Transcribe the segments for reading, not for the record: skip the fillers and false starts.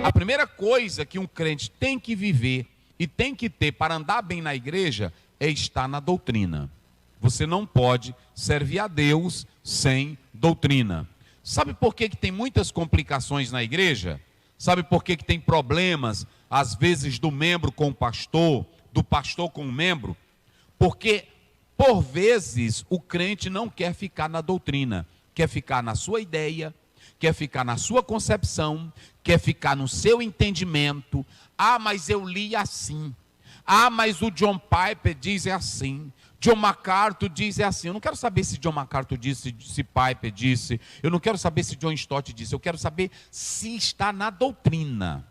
A primeira coisa que um crente tem que viver e tem que ter para andar bem na igreja é estar na doutrina. Você não pode servir a Deus sem doutrina. Sabe por que tem muitas complicações na igreja? Sabe por que tem problemas, às vezes, do membro com o pastor, do pastor com o membro? Porque, por vezes, o crente não quer ficar na doutrina, quer ficar na sua ideia, quer ficar na sua concepção, quer ficar no seu entendimento. Ah, mas eu li assim. Ah, mas o John Piper diz assim. John MacArthur diz assim. Eu não quero saber se John MacArthur disse, se Piper disse. Eu não quero saber se John Stott disse. Eu quero saber se está na doutrina.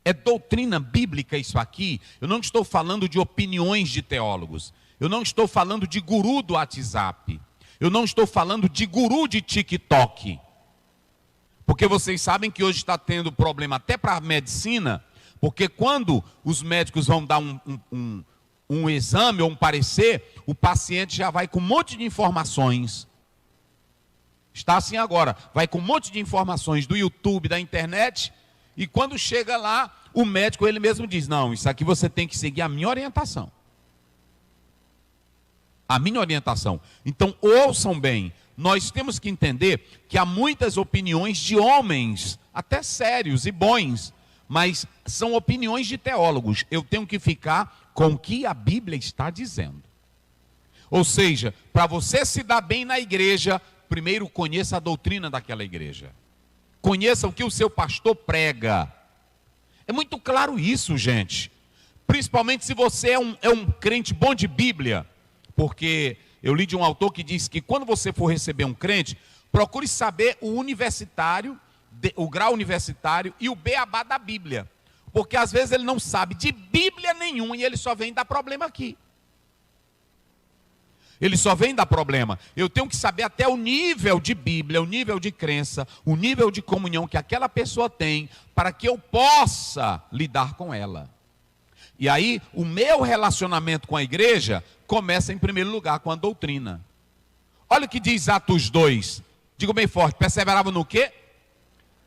É doutrina bíblica isso aqui. Eu não estou falando de opiniões de teólogos. Eu não estou falando de guru do WhatsApp. Eu não estou falando de guru de TikTok. Porque vocês sabem que hoje está tendo problema até para a medicina. Porque quando os médicos vão dar um exame ou um parecer, o paciente já vai com um monte de informações. Está assim agora. Vai com um monte de informações do YouTube, da internet. E quando chega lá, o médico ele mesmo diz, não, isso aqui você tem que seguir a minha orientação. A minha orientação. Então, ouçam bem, nós temos que entender que há muitas opiniões de homens, até sérios e bons, mas são opiniões de teólogos. Eu tenho que ficar com o que a Bíblia está dizendo. Ou seja, para você se dar bem na igreja, primeiro conheça a doutrina daquela igreja. Conheça o que o seu pastor prega. É muito claro isso, gente. Principalmente se você é um crente bom de Bíblia. Porque eu li de um autor que diz que quando você for receber um crente, procure saber o universitário, o grau universitário e o beabá da Bíblia. Porque às vezes ele não sabe de Bíblia nenhuma e ele só vem dar problema aqui. Ele só vem dar problema. Eu tenho que saber até o nível de Bíblia, o nível de crença, o nível de comunhão que aquela pessoa tem, para que eu possa lidar com ela. E aí, o meu relacionamento com a igreja começa em primeiro lugar com a doutrina. Olha o que diz Atos 2. Digo bem forte, perseveravam no quê?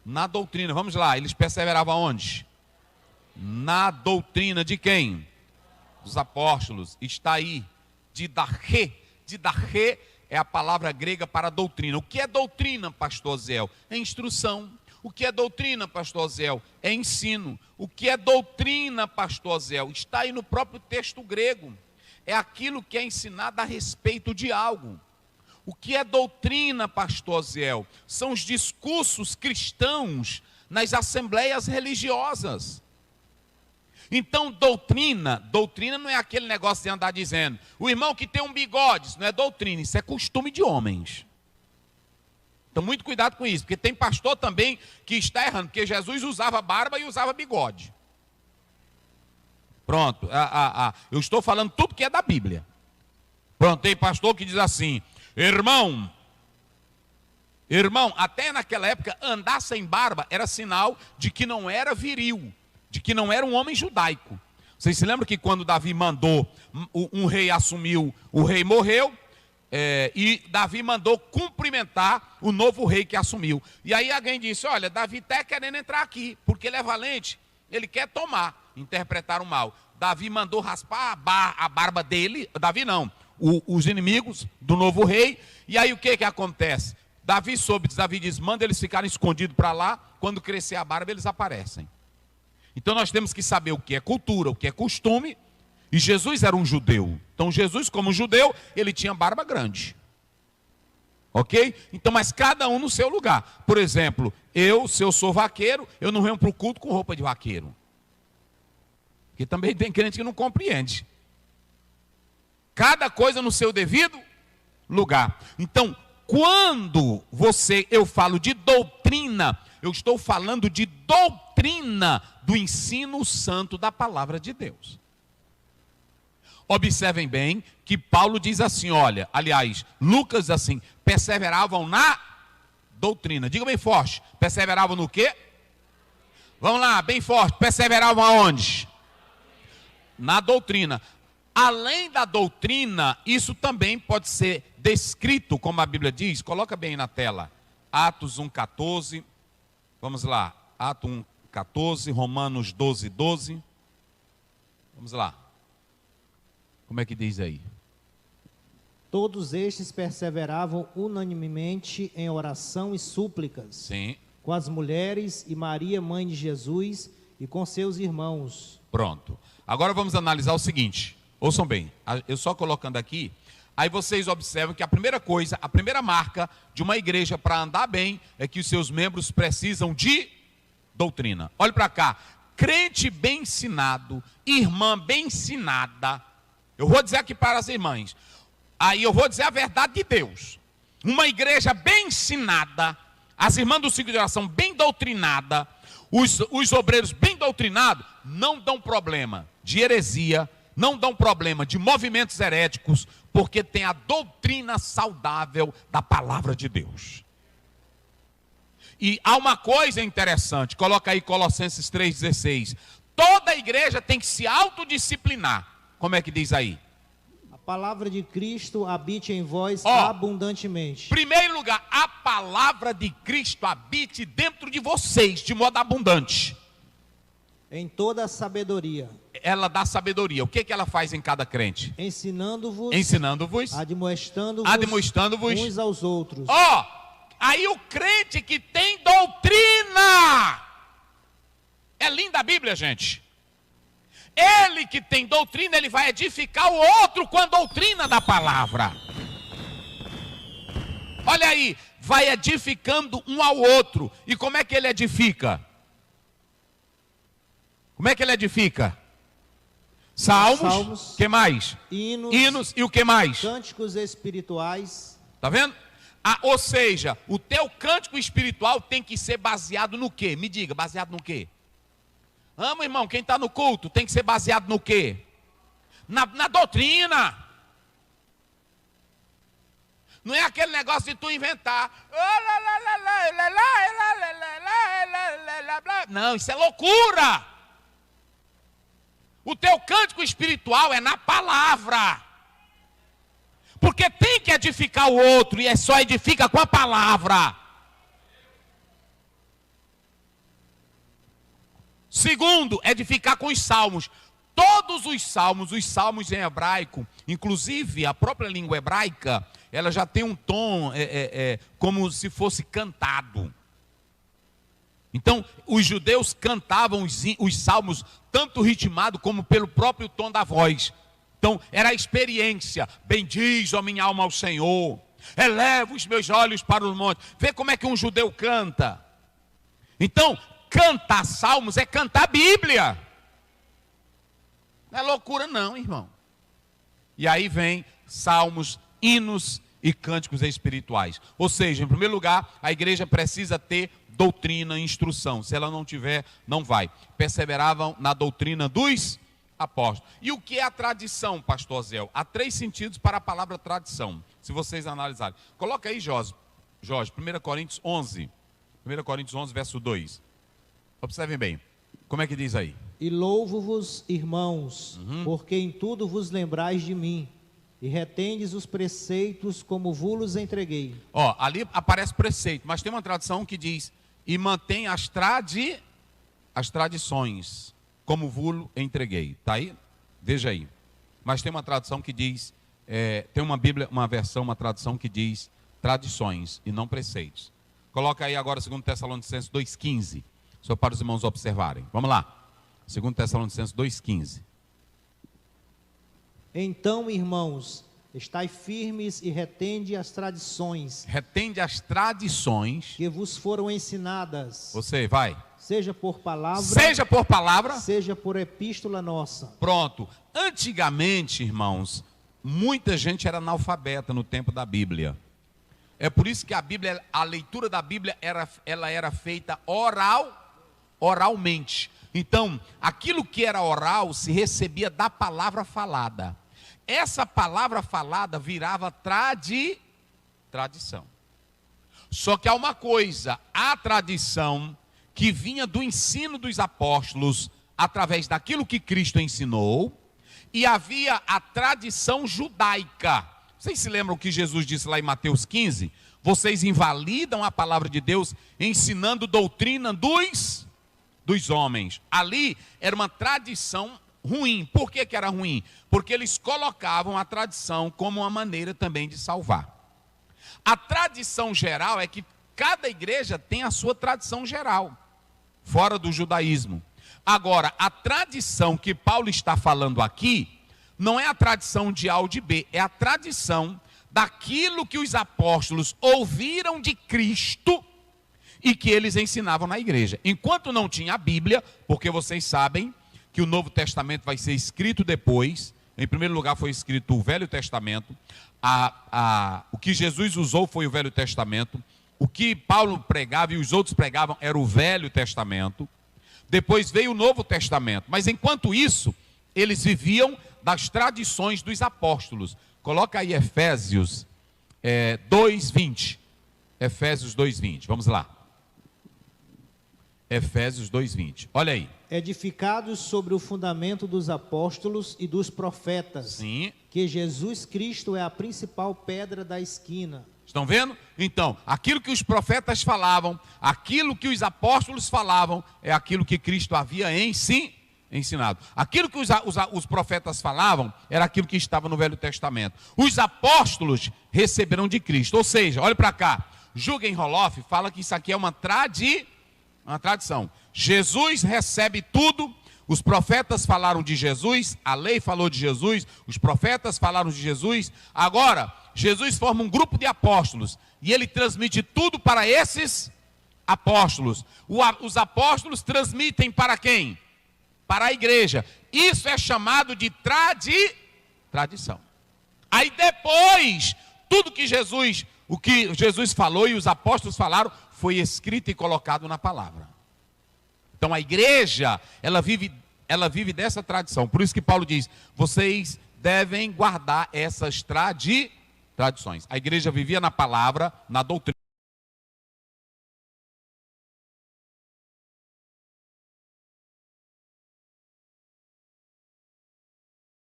Na doutrina. Vamos lá, eles perseveravam onde? Na doutrina de quem? Dos apóstolos. Está aí. Didache. Didache é a palavra grega para doutrina. O que é doutrina, pastor Zéu? É instrução. O que é doutrina, pastor Zéu? É ensino. O que é doutrina, pastor Zéu? Está aí no próprio texto grego. É aquilo que é ensinado a respeito de algo. O que é doutrina, pastor Zéu? São os discursos cristãos nas assembleias religiosas. Então, doutrina não é aquele negócio de andar dizendo, o irmão que tem um bigode, isso não é doutrina, isso é costume de homens. Então, muito cuidado com isso, porque tem pastor também que está errando, porque Jesus usava barba e usava bigode. Pronto, eu estou falando tudo que é da Bíblia. Pronto, tem pastor que diz assim, irmão, até naquela época, andar sem barba era sinal de que não era viril, de que não era um homem judaico. Vocês se lembram que quando Davi mandou, um rei assumiu, o rei morreu, e Davi mandou cumprimentar o novo rei que assumiu. E aí alguém disse, olha, Davi está querendo entrar aqui, porque ele é valente, ele quer tomar. Interpretaram mal. Davi mandou raspar a barba dele, Davi não, os inimigos do novo rei. E aí o que acontece? Davi diz, manda eles ficarem escondidos para lá, quando crescer a barba eles aparecem. Então nós temos que saber o que é cultura, o que é costume. E Jesus era um judeu. Então Jesus, como judeu, ele tinha barba grande. Ok? Então, mas cada um no seu lugar. Por exemplo, se eu sou vaqueiro, eu não venho para o culto com roupa de vaqueiro. Porque também tem crente que não compreende. Cada coisa no seu devido lugar. Então, quando eu falo de doutrina, eu estou falando de doutrina do ensino santo da palavra de Deus. Observem bem que Paulo diz assim, olha, aliás, Lucas diz assim, perseveravam na doutrina. Diga bem forte, perseveravam no quê? Vamos lá, bem forte, perseveravam aonde? Na doutrina. Além da doutrina, isso também pode ser descrito, como a Bíblia diz, coloca bem na tela. Atos 1,14. Vamos lá. Atos 1,14, Romanos 12,12. Vamos lá. Como é que diz aí? Todos estes perseveravam unanimemente em oração e súplicas. Sim. Com as mulheres e Maria, mãe de Jesus, e com seus irmãos. Pronto. Agora vamos analisar o seguinte. Ouçam bem, eu só colocando aqui, aí vocês observam que a primeira coisa, a primeira marca de uma igreja para andar bem é que os seus membros precisam de doutrina. Olhe para cá, crente bem ensinado, irmã bem ensinada, eu vou dizer aqui para as irmãs, aí eu vou dizer a verdade de Deus, uma igreja bem ensinada, as irmãs do ciclo de oração bem doutrinada, os obreiros bem doutrinados, não dão problema de heresia, não dão problema de movimentos heréticos, porque tem a doutrina saudável da palavra de Deus. E há uma coisa interessante, coloca aí Colossenses 3,16. Toda igreja tem que se autodisciplinar. Como é que diz aí? A palavra de Cristo habite em vós abundantemente. Primeiro lugar, a palavra de Cristo habite dentro de vocês, de modo abundante. Em toda a sabedoria. Ela dá sabedoria. O que ela faz em cada crente? Ensinando-vos. Admoestando-vos. Uns aos outros. Aí o crente que tem doutrina. É linda a Bíblia, gente. Ele que tem doutrina, ele vai edificar o outro com a doutrina da palavra. Olha aí, vai edificando um ao outro. E como é que ele edifica? Como é que ele edifica? Salmos, que mais? Hinos e o que mais? Cânticos espirituais. Tá vendo? Ou seja, o teu cântico espiritual tem que ser baseado no quê? Me diga, baseado no quê? Irmão, quem está no culto tem que ser baseado no quê? Na doutrina. Não é aquele negócio de tu inventar. Não, isso é loucura. O teu cântico espiritual é na palavra. Porque tem que edificar o outro e só edifica com a palavra. Segundo, edificar com os salmos. Todos os salmos em hebraico, inclusive a própria língua hebraica, ela já tem um tom como se fosse cantado. Então, os judeus cantavam os salmos tanto ritmado como pelo próprio tom da voz. Então, era a experiência. Bendiz, ó minha alma, ao Senhor. Eleva os meus olhos para os montes. Vê como é que um judeu canta. Então, cantar salmos é cantar a Bíblia. Não é loucura não, irmão. E aí vem salmos, hinos e cânticos espirituais. Ou seja, em primeiro lugar, a igreja precisa ter doutrina e instrução. Se ela não tiver, não vai. Perseveravam na doutrina dos apóstolos. E o que é a tradição, pastor Zéu? Há 3 sentidos para a palavra tradição, se vocês analisarem. Coloca aí, Jorge, 1 Coríntios 11. 1 Coríntios 11, verso 2. Observem bem. Como é que diz aí? E louvo-vos, irmãos, porque em tudo vos lembrais de mim, e retendes os preceitos como vos entreguei. Ali aparece preceito, mas tem uma tradução que diz, e mantém as tradições, como vos entreguei. Está aí? Veja aí. Mas tem uma tradução que diz, tem uma Bíblia, uma versão, uma tradução que diz tradições e não preceitos. Coloca aí agora 2 Tessalonicenses 2,15, só para os irmãos observarem. Vamos lá. 2 Tessalonicenses 2,15. Então, irmãos, estai firmes e retende as tradições. Retende as tradições que vos foram ensinadas. Você vai. Seja por palavra. Seja por epístola nossa. Pronto. Antigamente, irmãos, muita gente era analfabeta no tempo da Bíblia. É por isso que a leitura da Bíblia era feita oralmente. Então, aquilo que era oral se recebia da palavra falada. Essa palavra falada virava tradição. Só que há uma coisa, a tradição que vinha do ensino dos apóstolos, através daquilo que Cristo ensinou, e havia a tradição judaica. Vocês se lembram o que Jesus disse lá em Mateus 15? vocês invalidam a palavra de Deus, ensinando doutrina dos homens. Ali era uma tradição ruim. Por que era ruim? Porque eles colocavam a tradição como uma maneira também de salvar. A tradição geral é que cada igreja tem a sua tradição geral, fora do judaísmo. Agora, a tradição que Paulo está falando aqui, não é a tradição de A ou de B, é a tradição daquilo que os apóstolos ouviram de Cristo e que eles ensinavam na igreja. Enquanto não tinha a Bíblia, porque vocês sabem que o Novo Testamento vai ser escrito depois. Em primeiro lugar foi escrito o Velho Testamento. O que Jesus usou foi o Velho Testamento. O que Paulo pregava e os outros pregavam era o Velho Testamento. Depois veio o Novo Testamento. Mas enquanto isso, eles viviam das tradições dos apóstolos. Coloca aí Efésios 2:20. Efésios 2:20. Vamos lá. Efésios 2:20. Olha aí. Edificados sobre o fundamento dos apóstolos e dos profetas. Sim. Que Jesus Cristo é a principal pedra da esquina. Estão vendo? Então, aquilo que os profetas falavam, aquilo que os apóstolos falavam, é aquilo que Cristo havia ensinado. Aquilo que os profetas falavam, era aquilo que estava no Velho Testamento. Os apóstolos receberam de Cristo. Ou seja, olha para cá, Jugenroloff fala que isso aqui é uma tradição. Jesus recebe tudo. Os profetas falaram de Jesus, a lei falou de Jesus, os profetas falaram de Jesus. Agora, Jesus forma um grupo de apóstolos e ele transmite tudo para esses apóstolos. Os apóstolos transmitem para quem? Para a igreja. Isso é chamado de tradição. Aí depois, tudo que o que Jesus falou e os apóstolos falaram, foi escrito e colocado na palavra. Então a igreja, ela vive dessa tradição. Por isso que Paulo diz, vocês devem guardar essas tradições. A igreja vivia na palavra, na doutrina.